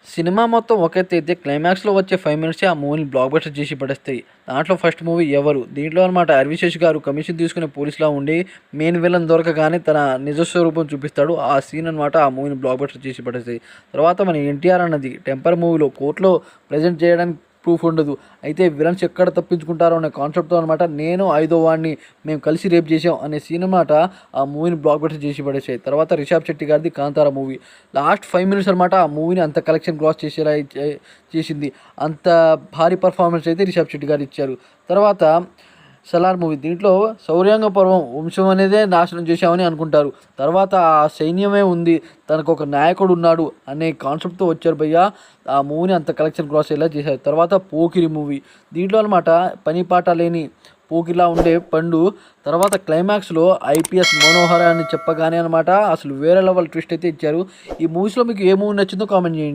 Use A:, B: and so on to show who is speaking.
A: Cinema మొత్తం ఒక ఎత్తైతే క్లైమాక్స్‌లో వచ్చే 5 మినిట్సే ఆ మూవీని బ్లాక్ బస్టర్ చేసి పడేస్తాయి. దాంట్లో ఫస్ట్ మూవీ 'ఎవరు'. దీంట్లో అనమాట హరివిశేష్ గారు కమిషన్ తీసుకునే పోలీస్‌లా ఉండి మెయిన్ విలన్ దొరకగానే తన నిజ స్వరూపం చూపిస్తాడు. ఆ సీన్ అనమాట ఆ మూవీని బ్లాక్ బస్టర్ చేసి పడేస్తాయి. తర్వాత మన ఎన్టీఆర్ అన్నది 'టెంపర్' మూవీలో కోర్ట్‌లో ప్రెజెంట్ చేయడానికి ప్రూఫ్ ఉండదు. అయితే విలన్స్ ఎక్కడ తప్పించుకుంటారో అనే కాన్సెప్ట్‌తో అనమాట నేను ఐదో వాడిని మేము కలిసి రేప్ చేసాం అనే సీన్ అనమాట ఆ మూవీని బ్లాక్ బస్టర్ చేసి పడేసాయి. తర్వాత రిషబ్ శెట్టి గారిది 'కాంతార' మూవీ. లాస్ట్ 5 మినిట్స్ అనమాట ఆ మూవీని అంత కలెక్షన్ క్రాస్ చేసేలా చేసింది. అంత భారీ పర్ఫార్మెన్స్ అయితే రిషబ్ శెట్టి గారు ఇచ్చారు. తర్వాత 'సలార్' మూవీ. దీంట్లో శౌర్యాంగ పర్వం వంశం అనేదే నాశనం చేశామని అనుకుంటారు. తర్వాత ఆ సైన్యమే ఉంది, తనకు ఒక నాయకుడు ఉన్నాడు అనే కాన్సెప్ట్‌తో వచ్చారు భయ్యా. ఆ మూవీని అంత కలెక్షన్ క్రాస్ అయ్యేలా చేశారు. తర్వాత 'పోకిరి' మూవీ. దీంట్లో అనమాట పని పాట లేని పోకిరిలా ఉండే పండు తర్వాత క్లైమాక్స్‌లో ఐపీఎస్ మనోహర అని చెప్పగానే అనమాట అసలు వేరే లెవెల్ ట్విస్ట్ అయితే ఇచ్చారు. ఈ మూవీస్‌లో మీకు ఏ మూవీ నచ్చిందో కామెంట్ చేయండి.